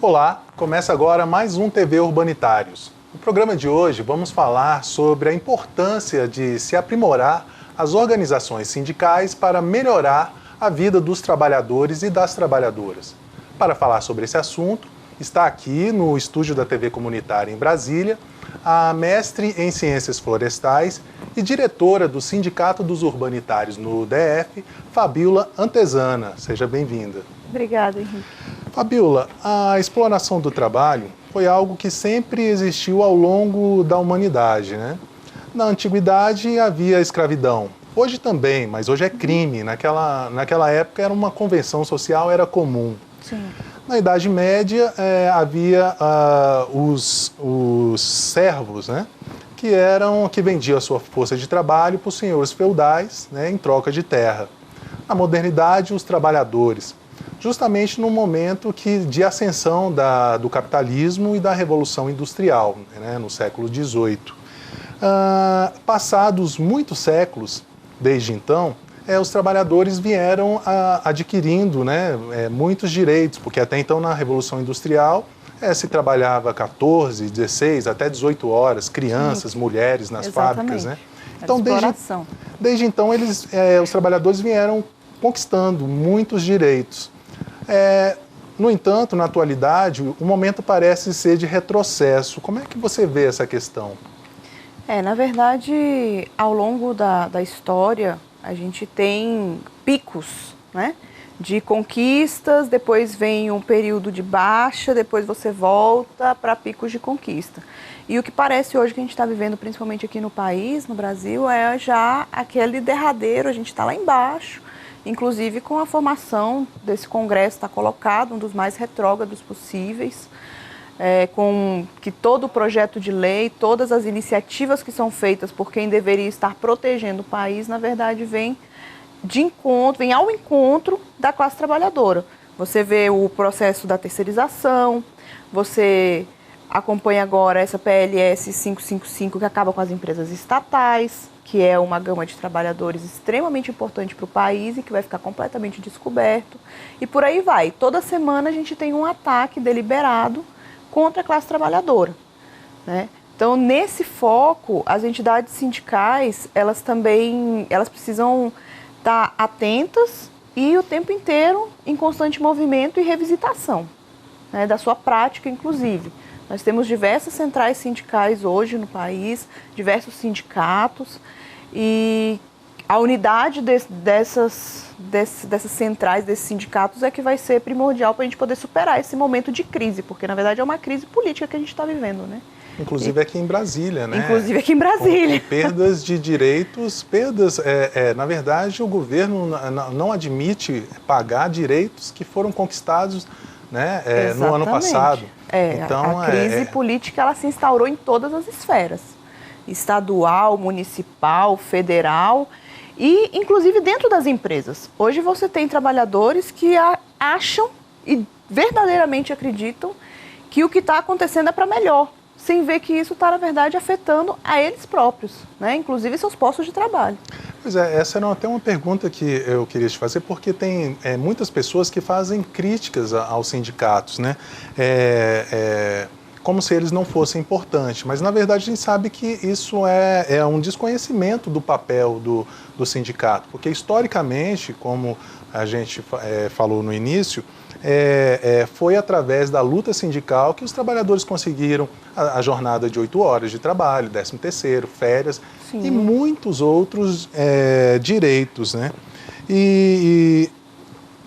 Olá, começa agora mais um TV Urbanitários. No programa de hoje vamos falar sobre a importância de se aprimorar as organizações sindicais para melhorar a vida dos trabalhadores e das trabalhadoras. Para falar sobre esse assunto, está aqui no estúdio da TV Comunitária em Brasília a mestre em Ciências Florestais e diretora do Sindicato dos Urbanitários no DF, Fabíola Antezana. Seja bem-vinda. Obrigada, Henrique. Fabíola, a exploração do trabalho foi algo que sempre existiu ao longo da humanidade, né? Na antiguidade havia escravidão. Hoje também, mas hoje é crime. Naquela época era uma convenção social, era comum. Sim. Na Idade Média havia os servos, né? Que vendiam a sua força de trabalho para os senhores feudais, né, em troca de terra. Na modernidade, os trabalhadores, justamente no momento de ascensão do capitalismo e da Revolução Industrial, né, no século XVIII. Passados muitos séculos, desde então, os trabalhadores vieram adquirindo, né, muitos direitos, porque até então na Revolução Industrial se trabalhava 14, 16, até 18 horas, crianças, mulheres nas fábricas, né? Então, desde então, os trabalhadores vieram conquistando muitos direitos. No entanto, na atualidade, o momento parece ser de retrocesso. Como é que você vê essa questão? Na verdade, ao longo da história, a gente tem picos, né, de conquistas, depois vem um período de baixa, depois você volta para picos de conquista. E o que parece hoje que a gente está vivendo, principalmente aqui no país, no Brasil, é já aquele derradeiro, a gente está lá embaixo. Inclusive com a formação desse congresso está colocado, um dos mais retrógrados possíveis, com que todo o projeto de lei, todas as iniciativas que são feitas por quem deveria estar protegendo o país, na verdade, vem ao encontro da classe trabalhadora. Você vê o processo da terceirização, você acompanha agora essa PLS 555 que acaba com as empresas estatais, que é uma gama de trabalhadores extremamente importante para o país e que vai ficar completamente descoberto. E por aí vai. Toda semana a gente tem um ataque deliberado contra a classe trabalhadora, né? Então, nesse foco, as entidades sindicais, elas precisam estar atentas e o tempo inteiro em constante movimento e revisitação, né, da sua prática, inclusive. Nós temos diversas centrais sindicais hoje no país, diversos sindicatos, e a unidade dessas centrais, desses sindicatos, é que vai ser primordial para a gente poder superar esse momento de crise, porque na verdade é uma crise política que a gente está vivendo, né? Inclusive aqui em Brasília, né? Inclusive aqui em Brasília. Com perdas de direitos, na verdade o governo não admite pagar direitos que foram conquistados, né, no ano passado. Então, a crise política ela se instaurou em todas as esferas, estadual, municipal, federal e inclusive dentro das empresas. Hoje você tem trabalhadores que acham e verdadeiramente acreditam que o que está acontecendo é para melhor, sem ver que isso está, na verdade, afetando a eles próprios, né? Inclusive seus postos de trabalho. Pois essa era até uma pergunta que eu queria te fazer, porque tem muitas pessoas que fazem críticas aos sindicatos, né? Como se eles não fossem importantes, mas na verdade a gente sabe que isso é um desconhecimento do papel do sindicato, porque historicamente, como a gente falou no início, foi através da luta sindical que os trabalhadores conseguiram a jornada de 8 horas de trabalho, 13º, férias. Sim. E muitos outros direitos, né? E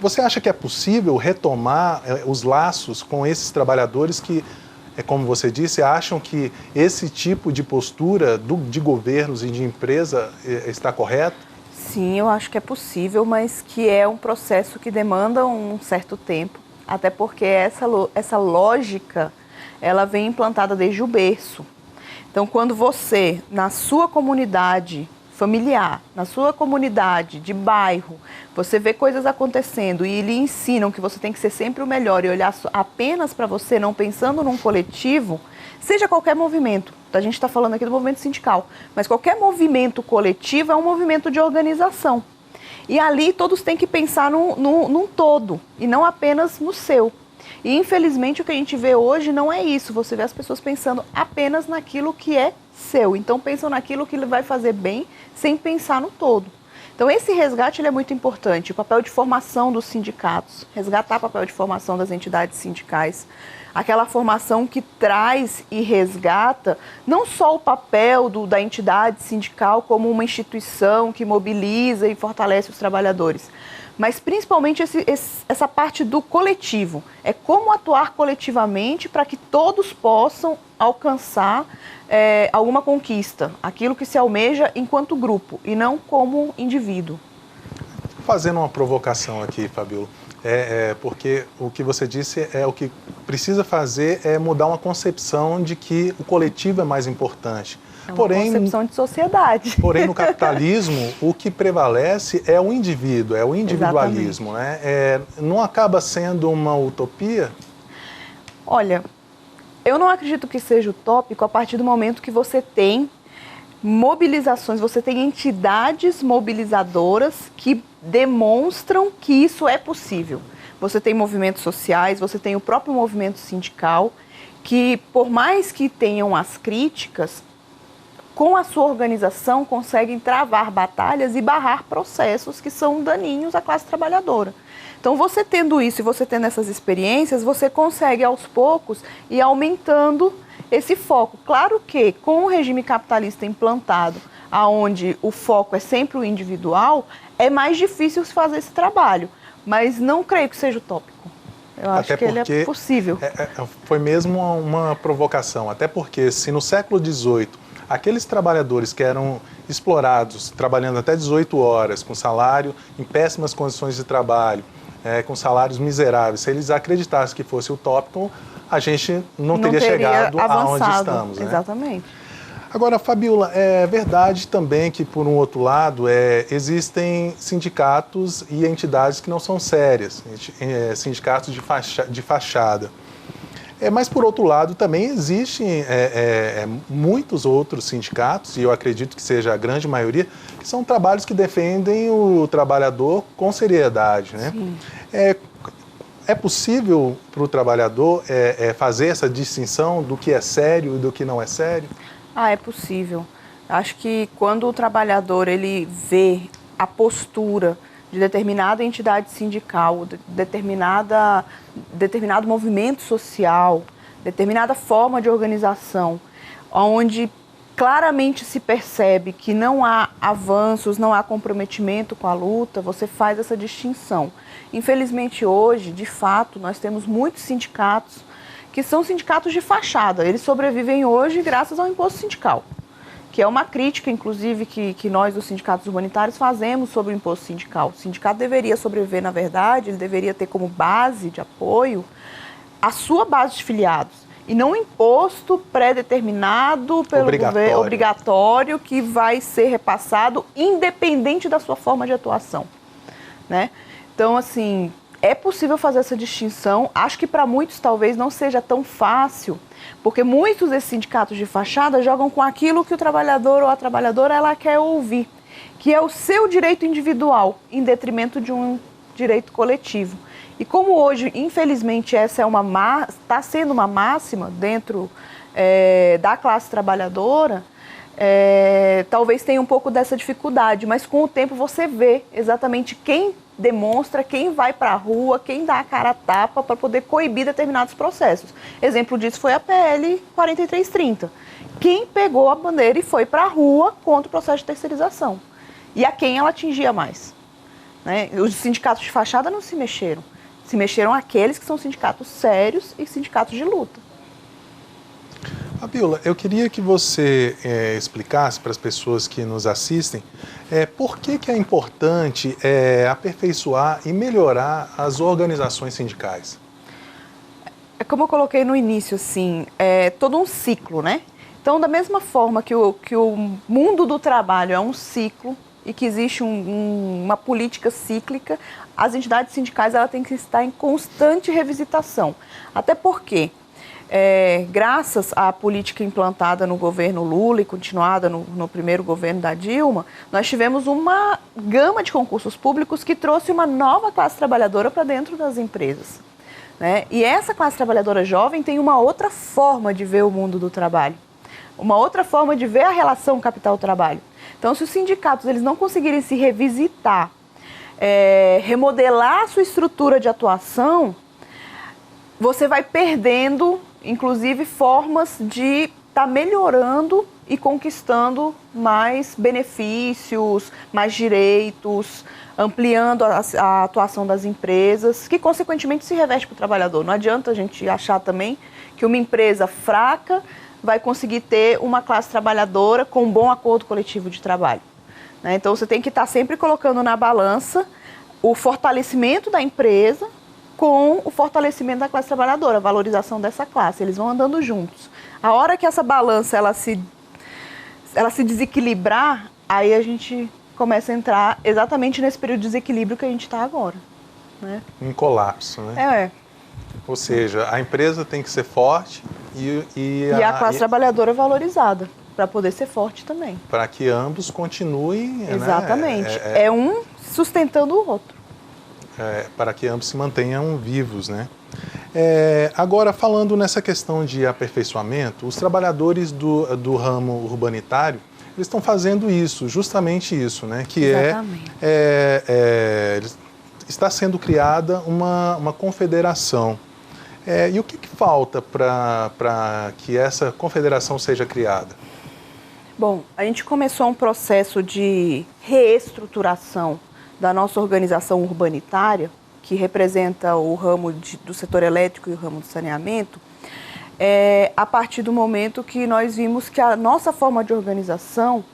você acha que é possível retomar os laços com esses trabalhadores que, como você disse, acham que esse tipo de postura de governos e de empresa está correto? Sim, eu acho que é possível, mas que é um processo que demanda um certo tempo, até porque essa lógica ela vem implantada desde o berço. Então, quando você, na sua comunidade familiar, na sua comunidade de bairro, você vê coisas acontecendo e lhe ensinam que você tem que ser sempre o melhor e olhar apenas para você, não pensando num coletivo, seja qualquer movimento. A gente está falando aqui do movimento sindical, mas qualquer movimento coletivo é um movimento de organização. E ali todos têm que pensar num todo e não apenas no seu. E infelizmente o que a gente vê hoje não é isso. Você vê as pessoas pensando apenas naquilo que é seu. Então pensam naquilo que ele vai fazer bem sem pensar no todo. Então esse resgate ele é muito importante. O papel de formação dos sindicatos, resgatar o papel de formação das entidades sindicais. Aquela formação que traz e resgata não só o papel da entidade sindical como uma instituição que mobiliza e fortalece os trabalhadores, mas principalmente essa parte do coletivo. É como atuar coletivamente para que todos possam alcançar alguma conquista, aquilo que se almeja enquanto grupo e não como indivíduo. Fazendo uma provocação aqui, Fabíola, porque o que você disse o que precisa fazer é mudar uma concepção de que o coletivo é mais importante. É uma concepção de sociedade. Porém, no capitalismo, o que prevalece é o indivíduo, é o individualismo, né? Não acaba sendo uma utopia? Olha, eu não acredito que seja utópico a partir do momento que você tem mobilizações, você tem entidades mobilizadoras que demonstram que isso é possível. Você tem movimentos sociais, você tem o próprio movimento sindical, que por mais que tenham as críticas, com a sua organização conseguem travar batalhas e barrar processos que são daninhos à classe trabalhadora. Então você tendo isso e você tendo essas experiências, você consegue aos poucos ir aumentando esse foco. Claro que com o regime capitalista implantado, onde o foco é sempre o individual, é mais difícil se fazer esse trabalho, mas não creio que seja utópico. Eu acho que ele é possível. Foi mesmo uma provocação, até porque se no século XVIII aqueles trabalhadores que eram explorados, trabalhando até 18 horas, com salário em péssimas condições de trabalho, com salários miseráveis, se eles acreditassem que fosse utópico, a gente não teria chegado aonde estamos. Né? Exatamente. Agora, Fabíola, é verdade também que, por um outro lado, existem sindicatos e entidades que não são sérias, sindicatos de fachada. Mas, por outro lado, também existem muitos outros sindicatos, e eu acredito que seja a grande maioria, que são trabalhos que defendem o trabalhador com seriedade. Né? É possível para o trabalhador fazer essa distinção do que é sério e do que não é sério? É possível. Acho que quando o trabalhador ele vê a postura de determinada entidade sindical, determinado movimento social, determinada forma de organização, onde claramente se percebe que não há avanços, não há comprometimento com a luta, você faz essa distinção. Infelizmente hoje, de fato, nós temos muitos sindicatos que são sindicatos de fachada. Eles sobrevivem hoje graças ao imposto sindical, que é uma crítica, inclusive, que nós, dos sindicatos humanitários, fazemos sobre o imposto sindical. O sindicato deveria sobreviver, na verdade, ele deveria ter como base de apoio a sua base de filiados, e não um imposto pré-determinado pelo governo, obrigatório, que vai ser repassado independente da sua forma de atuação. Né? Então, assim, é possível fazer essa distinção. Acho que para muitos talvez não seja tão fácil, porque muitos desses sindicatos de fachada jogam com aquilo que o trabalhador ou a trabalhadora ela quer ouvir, que é o seu direito individual, em detrimento de um direito coletivo. E como hoje, infelizmente, essa está sendo uma máxima dentro da classe trabalhadora, talvez tenha um pouco dessa dificuldade, mas com o tempo você vê exatamente quem demonstra, quem vai para a rua, quem dá a cara a tapa para poder coibir determinados processos. Exemplo disso foi a PL 4330. Quem pegou a bandeira e foi para a rua contra o processo de terceirização. E a quem ela atingia mais. Né? Os sindicatos de fachada não se mexeram. Se mexeram aqueles que são sindicatos sérios e sindicatos de luta. Fabíola, eu queria que você explicasse para as pessoas que nos assistem por que é importante aperfeiçoar e melhorar as organizações sindicais. Como eu coloquei no início, assim, é todo um ciclo, né? Então, da mesma forma que o mundo do trabalho é um ciclo e que existe uma política cíclica, as entidades sindicais elas têm que estar em constante revisitação. Até porque, graças à política implantada no governo Lula e continuada no primeiro governo da Dilma, nós tivemos uma gama de concursos públicos que trouxe uma nova classe trabalhadora para dentro das empresas. né? E essa classe trabalhadora jovem tem uma outra forma de ver o mundo do trabalho, uma outra forma de ver a relação capital-trabalho. Então, se os sindicatos eles não conseguirem se revisitar, remodelar a sua estrutura de atuação, você vai perdendo, inclusive, formas de estar melhorando e conquistando mais benefícios, mais direitos, ampliando a atuação das empresas, que consequentemente se reverte para o trabalhador. Não adianta a gente achar também que uma empresa fraca vai conseguir ter uma classe trabalhadora com um bom acordo coletivo de trabalho, né? Então você tem que estar sempre colocando na balança o fortalecimento da empresa com o fortalecimento da classe trabalhadora, a valorização dessa classe. Eles vão andando juntos. A hora que essa balança ela se desequilibrar, aí a gente começa a entrar exatamente nesse período de desequilíbrio que a gente está agora, né? Um colapso, né? Ou seja, a empresa tem que ser forte e a classe trabalhadora valorizada, para poder ser forte também. Para que ambos continuem... Exatamente. É um sustentando o outro. Para que ambos se mantenham vivos, né? Agora, falando nessa questão de aperfeiçoamento, os trabalhadores do ramo urbanitário, eles estão fazendo isso, justamente isso, né? Que está sendo criada uma confederação. E o que falta para que essa confederação seja criada? Bom, a gente começou um processo de reestruturação da nossa organização urbanitária, que representa o ramo do setor elétrico e o ramo do saneamento, a partir do momento que nós vimos que a nossa forma de organização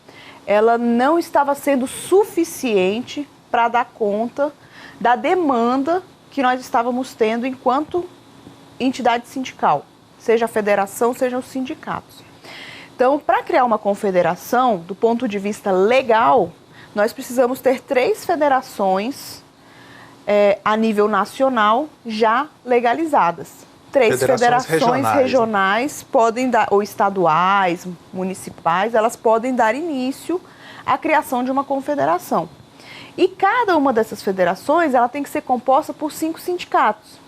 ela não estava sendo suficiente para dar conta da demanda que nós estávamos tendo enquanto entidade sindical, seja a federação, seja os sindicatos. Então, para criar uma confederação, do ponto de vista legal, nós precisamos ter 3 federações a nível nacional já legalizadas. 3 federações regionais podem dar, ou estaduais, municipais, elas podem dar início à criação de uma confederação. E cada uma dessas federações ela tem que ser composta por 5 sindicatos.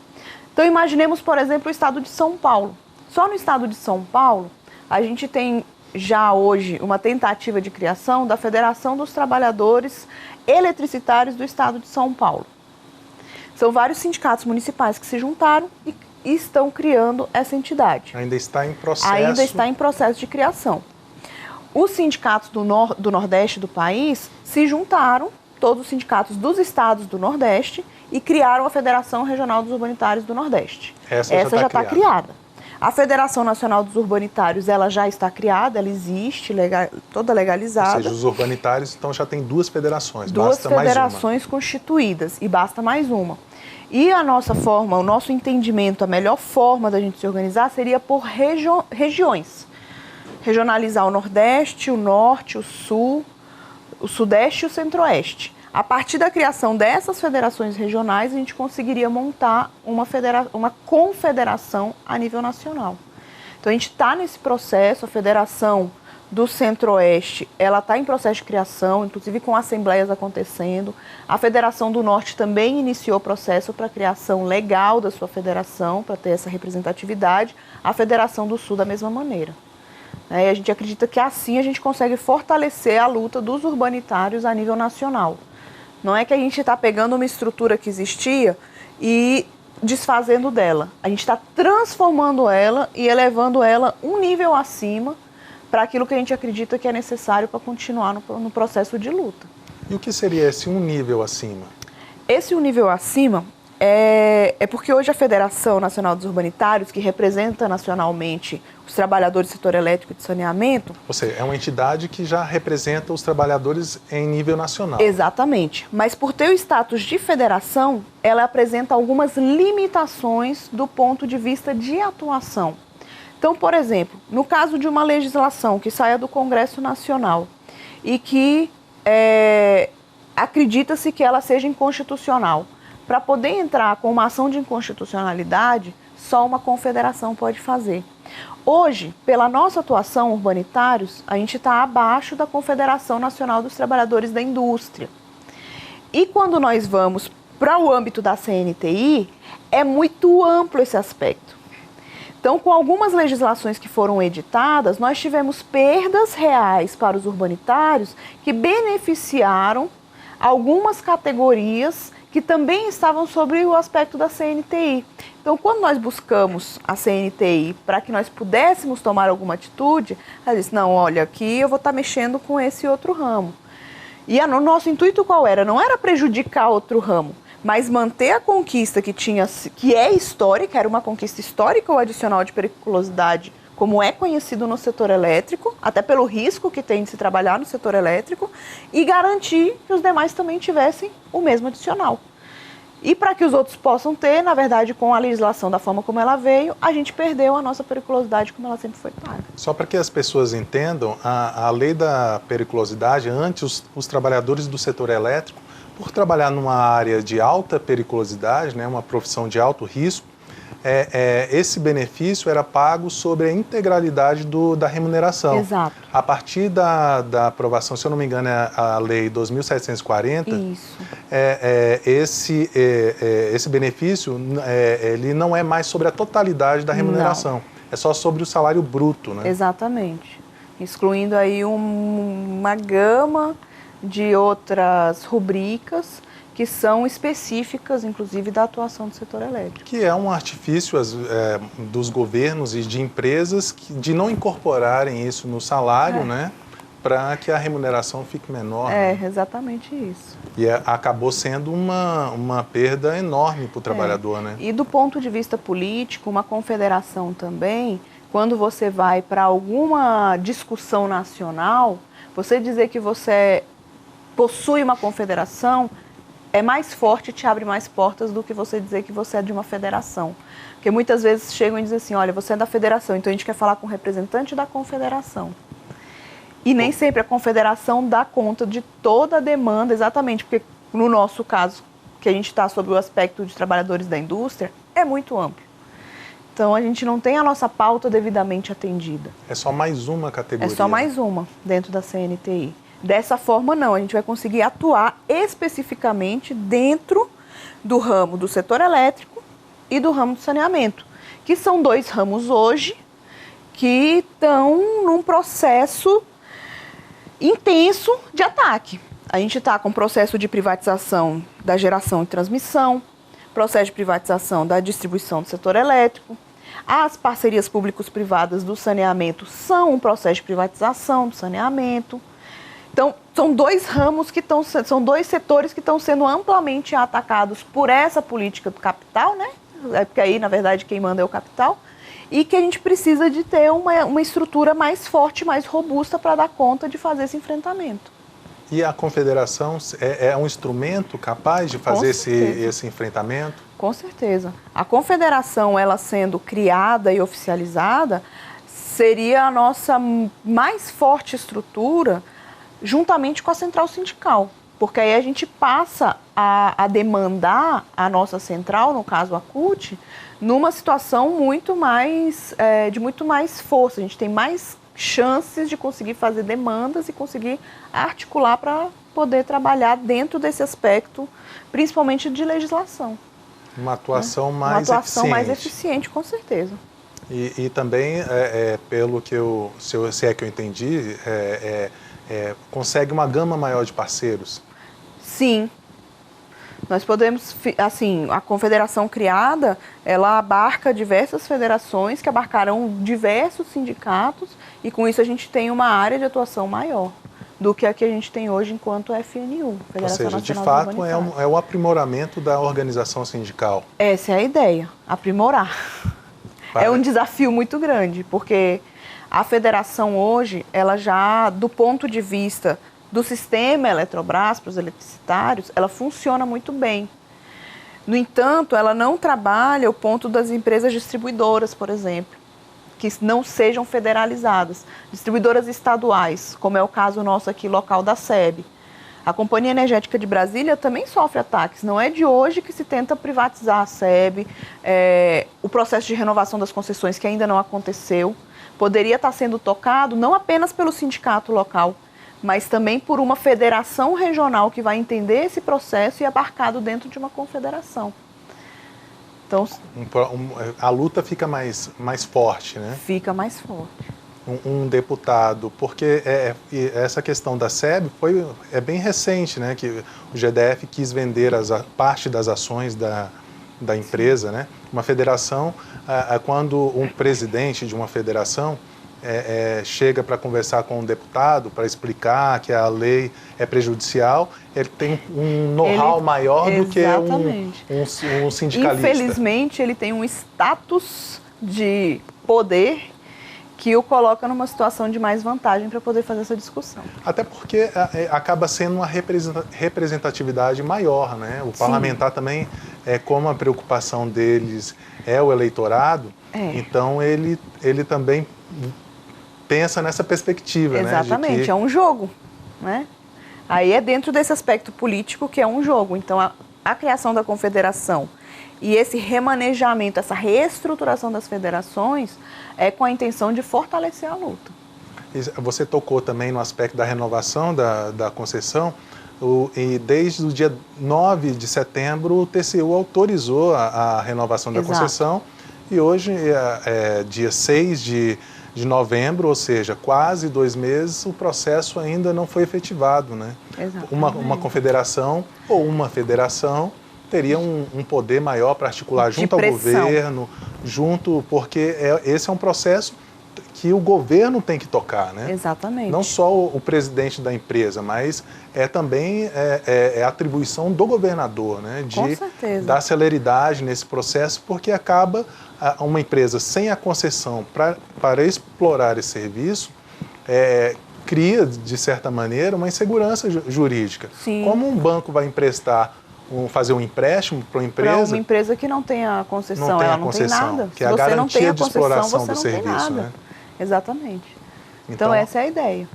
Então, imaginemos, por exemplo, o estado de São Paulo. Só no estado de São Paulo, a gente tem já hoje uma tentativa de criação da Federação dos Trabalhadores Eletricitários do estado de São Paulo. São vários sindicatos municipais que se juntaram e estão criando essa entidade. Ainda está em processo. Ainda está em processo de criação. Os sindicatos do Nordeste do país se juntaram, todos os sindicatos dos estados do Nordeste, e criaram a Federação Regional dos Urbanitários do Nordeste. Essa já está criada. A Federação Nacional dos Urbanitários, ela já está criada, ela existe, toda legalizada. Ou seja, os urbanitários, então, já tem 2 federações, basta mais uma. 2 federações constituídas, e basta mais uma. E a nossa forma, o nosso entendimento, a melhor forma da gente se organizar seria por regiões. Regionalizar o Nordeste, o Norte, o Sul, o Sudeste e o Centro-Oeste. A partir da criação dessas federações regionais, a gente conseguiria montar uma confederação a nível nacional. Então, a gente está nesse processo, a Federação do Centro-Oeste, ela está em processo de criação, inclusive com assembleias acontecendo. A Federação do Norte também iniciou o processo para a criação legal da sua federação, para ter essa representatividade. A Federação do Sul, da mesma maneira. E a gente acredita que assim a gente consegue fortalecer a luta dos urbanitários a nível nacional. Não é que a gente está pegando uma estrutura que existia e desfazendo dela. A gente está transformando ela e elevando ela um nível acima para aquilo que a gente acredita que é necessário para continuar no processo de luta. E o que seria esse um nível acima? Esse um nível acima é porque hoje a Federação Nacional dos Urbanitários, que representa nacionalmente os trabalhadores do setor elétrico e de saneamento... Ou seja, é uma entidade que já representa os trabalhadores em nível nacional. Exatamente. Mas por ter o status de federação, ela apresenta algumas limitações do ponto de vista de atuação. Então, por exemplo, no caso de uma legislação que saia do Congresso Nacional e que acredita-se que ela seja inconstitucional, para poder entrar com uma ação de inconstitucionalidade, só uma confederação pode fazer. Hoje, pela nossa atuação urbanitários, a gente está abaixo da Confederação Nacional dos Trabalhadores da Indústria. E quando nós vamos para o âmbito da CNTI, é muito amplo esse aspecto. Então, com algumas legislações que foram editadas, nós tivemos perdas reais para os urbanitários que beneficiaram algumas categorias que também estavam sobre o aspecto da CNTI. Então, quando nós buscamos a CNTI para que nós pudéssemos tomar alguma atitude, ela disse, não, olha, aqui eu vou estar mexendo com esse outro ramo. E o nosso intuito qual era? Não era prejudicar outro ramo, mas manter a conquista que é histórica, era uma conquista histórica ou adicional de periculosidade, como é conhecido no setor elétrico, até pelo risco que tem de se trabalhar no setor elétrico, e garantir que os demais também tivessem o mesmo adicional. E para que os outros possam ter, na verdade, com a legislação da forma como ela veio, a gente perdeu a nossa periculosidade como ela sempre foi paga. Só para que as pessoas entendam, a lei da periculosidade, antes os trabalhadores do setor elétrico, por trabalhar numa área de alta periculosidade, né, uma profissão de alto risco, esse benefício era pago sobre a integralidade da remuneração. Exato. A partir da aprovação, se eu não me engano, é a Lei 2.740, Isso. Esse benefício ele não é mais sobre a totalidade da remuneração, não. É só sobre o salário bruto, né? Exatamente. Excluindo aí uma gama de outras rubricas que são específicas, inclusive, da atuação do setor elétrico. Que é um artifício dos governos e de empresas de não incorporarem isso no salário, né, para que a remuneração fique menor. É, né? Exatamente isso. E acabou sendo uma perda enorme para o trabalhador, né? E do ponto de vista político, uma confederação também, quando você vai para alguma discussão nacional, você dizer que você possui uma confederação é mais forte, te abre mais portas do que você dizer que você é de uma federação. Porque muitas vezes chegam e dizem assim, olha, você é da federação, então a gente quer falar com o representante da confederação. E nem sempre a confederação dá conta de toda a demanda, exatamente, porque no nosso caso, que a gente está sobre o aspecto de trabalhadores da indústria, é muito amplo. Então a gente não tem a nossa pauta devidamente atendida. É só mais uma categoria. É só mais uma dentro da CNTI. Dessa forma, não, a gente vai conseguir atuar especificamente dentro do ramo do setor elétrico e do ramo do saneamento, que são dois ramos hoje que estão num processo intenso de ataque. A gente está com processo de privatização da geração e transmissão, processo de privatização da distribuição do setor elétrico. As parcerias públicos-privadas do saneamento são um processo de privatização do saneamento. Então, são dois ramos são dois setores que estão sendo amplamente atacados por essa política do capital, né? Porque aí, na verdade, quem manda é o capital. E que a gente precisa de ter uma estrutura mais forte, mais robusta para dar conta de fazer esse enfrentamento. E a confederação é um instrumento capaz de fazer esse enfrentamento? Com certeza. A confederação, ela sendo criada e oficializada, seria a nossa mais forte estrutura juntamente com a central sindical, porque aí a gente passa a demandar a nossa central, no caso a CUT, numa situação de muito mais força. A gente tem mais chances de conseguir fazer demandas e conseguir articular para poder trabalhar dentro desse aspecto, principalmente de legislação. Uma atuação mais eficiente. Uma atuação mais eficiente, com certeza. E também, pelo que se é que eu entendi, consegue uma gama maior de parceiros. Sim. Nós podemos, assim, a confederação criada, ela abarca diversas federações que abarcarão diversos sindicatos e com isso a gente tem uma área de atuação maior do que a que a gente tem hoje enquanto FNU, Federação Nacional de fato é o aprimoramento da organização sindical. Essa é a ideia, aprimorar. É um desafio muito grande, porque a federação hoje, ela já, do ponto de vista do sistema Eletrobras para os eletricitários, ela funciona muito bem. No entanto, ela não trabalha o ponto das empresas distribuidoras, por exemplo, que não sejam federalizadas. Distribuidoras estaduais, como é o caso nosso aqui, local da SEB. A Companhia Energética de Brasília também sofre ataques. Não é de hoje que se tenta privatizar a SEB. O processo de renovação das concessões, que ainda não aconteceu, poderia estar sendo tocado não apenas pelo sindicato local, mas também por uma federação regional que vai entender esse processo e abarcado dentro de uma confederação. Então, a luta fica mais forte, né? Fica mais forte. Um deputado, porque essa questão da SEB é bem recente, né? Que o GDF quis vender parte das ações da empresa, né? Uma federação, quando um presidente de uma federação chega para conversar com um deputado, para explicar que a lei é prejudicial, ele tem um know-how maior do que um sindicalista. Infelizmente, ele tem um status de poder que o coloca numa situação de mais vantagem para poder fazer essa discussão. Até porque acaba sendo uma representatividade maior, né? O parlamentar também, como a preocupação deles é o eleitorado, então ele também pensa nessa perspectiva. Exatamente, né? É um jogo, né? Aí é dentro desse aspecto político que é um jogo. Então, a criação da confederação e esse remanejamento, essa reestruturação das federações é com a intenção de fortalecer a luta. Você tocou também no aspecto da renovação da concessão, e desde o dia 9 de setembro o TCU autorizou a renovação da concessão, e hoje dia 6 de novembro, ou seja, quase 2 meses, o processo ainda não foi efetivado, né? Uma confederação ou uma federação teria um poder maior para articular junto ao governo, porque esse é um processo que o governo tem que tocar, né? Exatamente. Não só o presidente da empresa, mas também atribuição do governador, né? De dar celeridade nesse processo, porque acaba uma empresa sem a concessão para explorar esse serviço, cria, de certa maneira, uma insegurança jurídica. Sim. Como um banco vai fazer um empréstimo para uma empresa... Para uma empresa que não tem a concessão, ela não tem nada. Que é a garantia de exploração do serviço, né? Exatamente. Então essa é a ideia.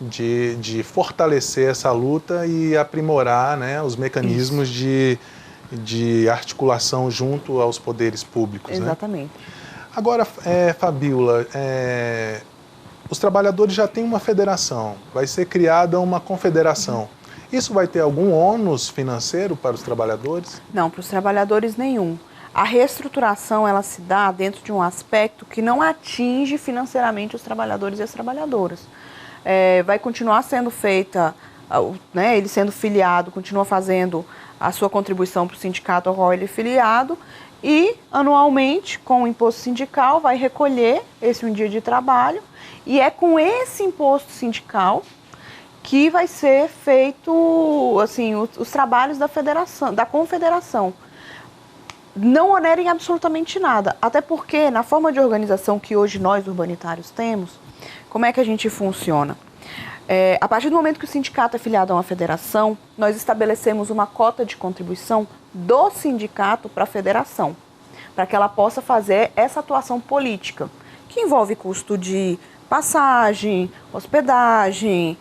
De fortalecer essa luta e aprimorar, né, os mecanismos de articulação junto aos poderes públicos. Exatamente. Né? Agora, Fabíola, os trabalhadores já têm uma federação, vai ser criada uma confederação. Isso vai ter algum ônus financeiro para os trabalhadores? Não, para os trabalhadores nenhum. A reestruturação, ela se dá dentro de um aspecto que não atinge financeiramente os trabalhadores e as trabalhadoras. Vai continuar sendo feita, né, ele sendo filiado, continua fazendo a sua contribuição para o sindicato ao qual ele é filiado e, anualmente, com o imposto sindical, vai recolher esse um dia de trabalho e é com esse imposto sindical que vai ser feito, assim, os trabalhos da federação, da confederação. Não onerem absolutamente nada, até porque na forma de organização que hoje nós urbanitários temos, como é que a gente funciona? A partir do momento que o sindicato é filiado a uma federação, nós estabelecemos uma cota de contribuição do sindicato para a federação, para que ela possa fazer essa atuação política, que envolve custo de passagem, hospedagem,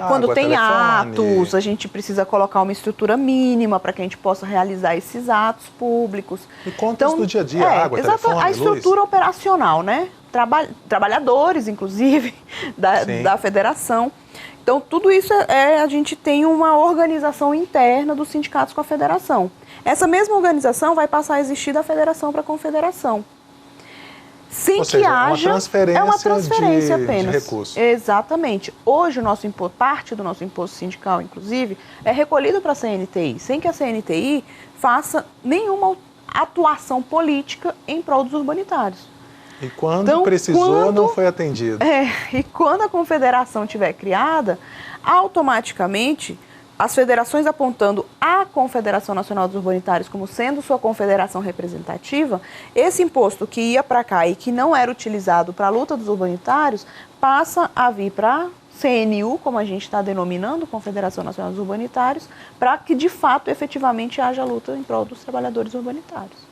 quando tem atos, a gente precisa colocar uma estrutura mínima para que a gente possa realizar esses atos públicos. E contas do dia a dia, água, telefone, a estrutura luz. operacional, né? Trabalhadores, inclusive, da federação. Então, tudo isso a gente tem uma organização interna dos sindicatos com a federação. Essa mesma organização vai passar a existir da federação para a confederação. Sem que haja, é uma transferência apenas. De recursos. Exatamente. Hoje, parte do nosso imposto sindical, inclusive, é recolhido para a CNTI, sem que a CNTI faça nenhuma atuação política em prol dos urbanitários. E quando precisou, não foi atendido. E quando a confederação estiver criada, automaticamente as federações apontando a Confederação Nacional dos Urbanitários como sendo sua confederação representativa, esse imposto que ia para cá e que não era utilizado para a luta dos urbanitários, passa a vir para a CNU, como a gente está denominando, Confederação Nacional dos Urbanitários, para que de fato, efetivamente, haja luta em prol dos trabalhadores urbanitários.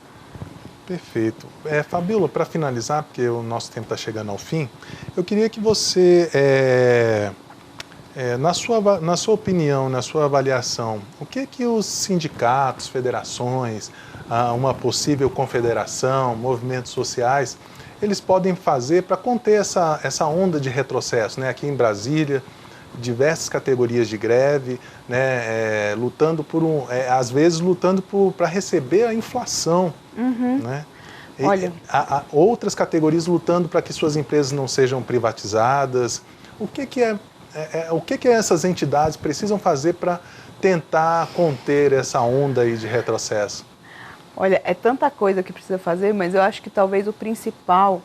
Perfeito. Fabíola, para finalizar, porque o nosso tempo está chegando ao fim, eu queria que você... na sua opinião, na sua avaliação, o que os sindicatos, federações, uma possível confederação, movimentos sociais, eles podem fazer para conter essa onda de retrocesso, né? Aqui em Brasília, diversas categorias de greve, né, lutando às vezes lutando para receber a inflação, né? Olha, Há outras categorias lutando para que suas empresas não sejam privatizadas. O que essas entidades precisam fazer para tentar conter essa onda aí de retrocesso? olha, é tanta coisa que precisa fazer, mas eu acho que talvez o principal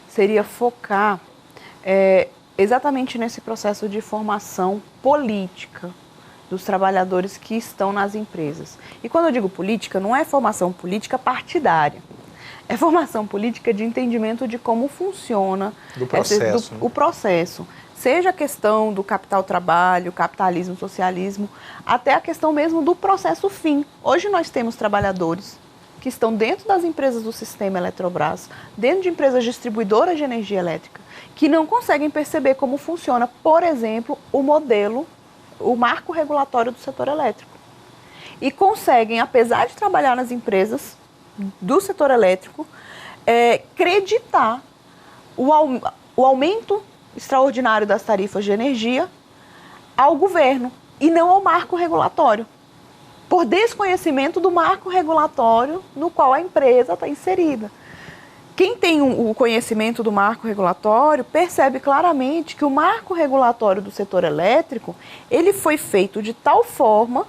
seria focar exatamente nesse processo de formação política dos trabalhadores que estão nas empresas. E quando eu digo política, não é formação política partidária. É formação política de entendimento de como funciona Do processo, né? o processo. Seja a questão do capital-trabalho, capitalismo, socialismo, até a questão mesmo do processo fim. Hoje nós temos trabalhadores que estão dentro das empresas do sistema Eletrobras, dentro de empresas distribuidoras de energia elétrica, que não conseguem perceber como funciona, por exemplo, o marco regulatório do setor elétrico. E conseguem, apesar de trabalhar nas empresas do setor elétrico, creditar o aumento extraordinário das tarifas de energia ao governo e não ao marco regulatório, por desconhecimento do marco regulatório no qual a empresa está inserida. Quem tem o conhecimento do marco regulatório percebe claramente que o marco regulatório do setor elétrico, ele foi feito de tal forma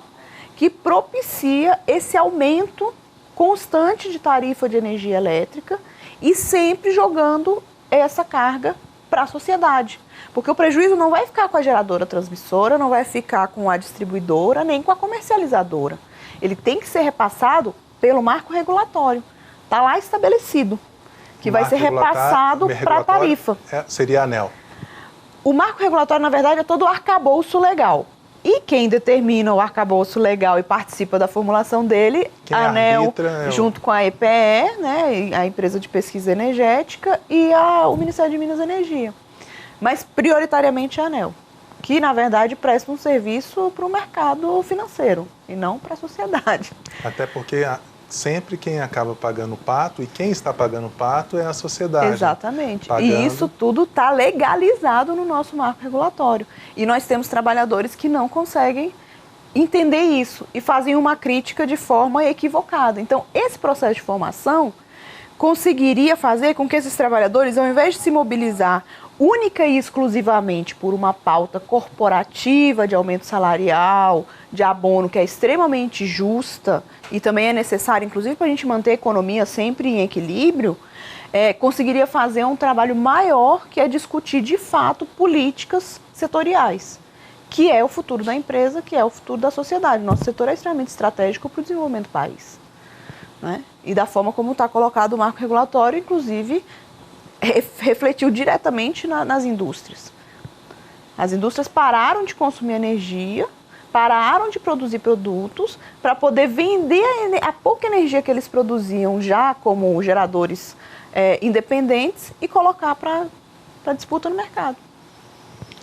que propicia esse aumento constante de tarifa de energia elétrica e sempre jogando essa carga para a sociedade. Porque o prejuízo não vai ficar com a geradora transmissora, não vai ficar com a distribuidora, nem com a comercializadora. Ele tem que ser repassado pelo marco regulatório. Está lá estabelecido, que vai ser repassado para a tarifa. Seria a ANEEL. O marco regulatório, na verdade, é todo o arcabouço legal. E quem determina o arcabouço legal e participa da formulação dele, a ANEEL, junto com a EPE, né, a empresa de pesquisa energética, e o Ministério de Minas e Energia. Mas prioritariamente a ANEEL, que na verdade presta um serviço para o mercado financeiro e não para a sociedade. Até porque sempre quem acaba pagando o pato, e quem está pagando o pato é a sociedade. Exatamente. E isso tudo está legalizado no nosso marco regulatório. E nós temos trabalhadores que não conseguem entender isso e fazem uma crítica de forma equivocada. Então, esse processo de formação conseguiria fazer com que esses trabalhadores, ao invés de se mobilizar única e exclusivamente por uma pauta corporativa de aumento salarial, de abono, que é extremamente justa e também é necessária, inclusive, para a gente manter a economia sempre em equilíbrio, conseguiria fazer um trabalho maior, que é discutir, de fato, políticas setoriais, que é o futuro da empresa, que é o futuro da sociedade. Nosso setor é extremamente estratégico para o desenvolvimento do país, né? E da forma como está colocado o marco regulatório, inclusive, refletiu diretamente nas indústrias. As indústrias pararam de consumir energia, pararam de produzir produtos para poder vender a pouca energia que eles produziam já como geradores independentes e colocar para disputa no mercado.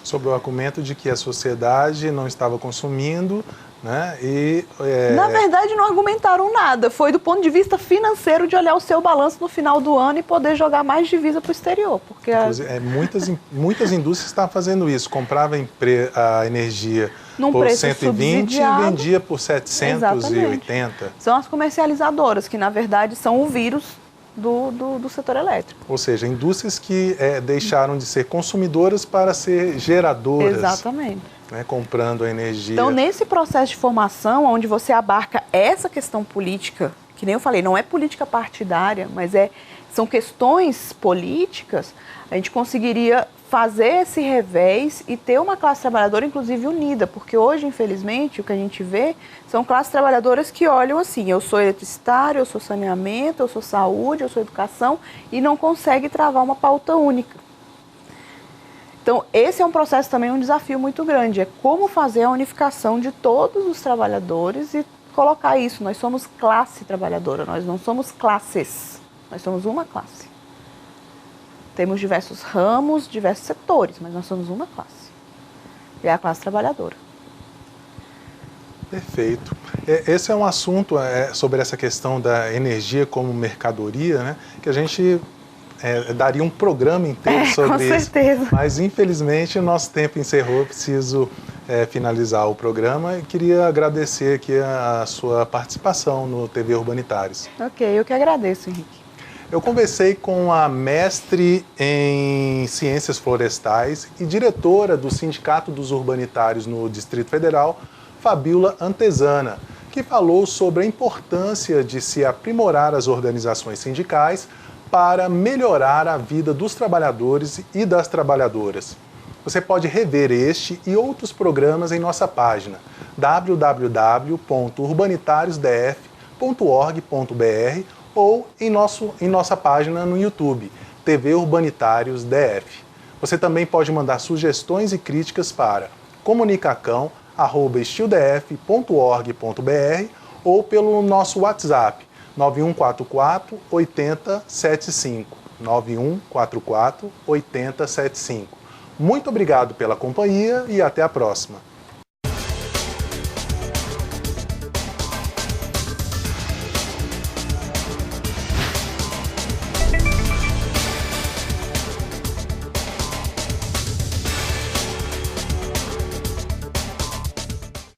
Sob o argumento de que a sociedade não estava consumindo, né? Na verdade, não argumentaram nada. Foi do ponto de vista financeiro, de olhar o seu balanço no final do ano e poder jogar mais divisa para o exterior. Porque muitas indústrias estavam fazendo isso. Comprava a energia por preço 120 e vendia por 780. Exatamente. São as comercializadoras, que na verdade são o vírus do setor elétrico. Ou seja, indústrias que deixaram de ser consumidoras para ser geradoras. Exatamente. Né, comprando a energia. Então, nesse processo de formação, onde você abarca essa questão política, que nem eu falei, não é política partidária, mas são questões políticas, a gente conseguiria fazer esse revés e ter uma classe trabalhadora, inclusive, unida, porque hoje, infelizmente, o que a gente vê são classes trabalhadoras que olham assim, eu sou eletricitário, eu sou saneamento, eu sou saúde, eu sou educação, e não consegue travar uma pauta única. Então, esse é um processo também, um desafio muito grande, é como fazer a unificação de todos os trabalhadores e colocar isso. Nós somos classe trabalhadora, nós não somos classes, nós somos uma classe. Temos diversos ramos, diversos setores, mas nós somos uma classe. E é a classe trabalhadora. Perfeito. Esse é um assunto sobre essa questão da energia como mercadoria, né, que a gente daria um programa inteiro sobre isso. Com certeza. Mas, infelizmente, o nosso tempo encerrou. Eu preciso finalizar o programa e queria agradecer aqui a sua participação no TV Urbanitários. Ok, eu que agradeço, Henrique. Eu conversei com a mestre em Ciências Florestais e diretora do Sindicato dos Urbanitários no Distrito Federal, Fabíola Antezana, que falou sobre a importância de se aprimorar as organizações sindicais para melhorar a vida dos trabalhadores e das trabalhadoras. Você pode rever este e outros programas em nossa página www.urbanitariosdf.org.br ou em nossa página no YouTube, TV Urbanitários DF. Você também pode mandar sugestões e críticas para comunicacão@estildf.org.br ou pelo nosso WhatsApp 9144 8075. 9144 8075. Muito obrigado pela companhia e até a próxima.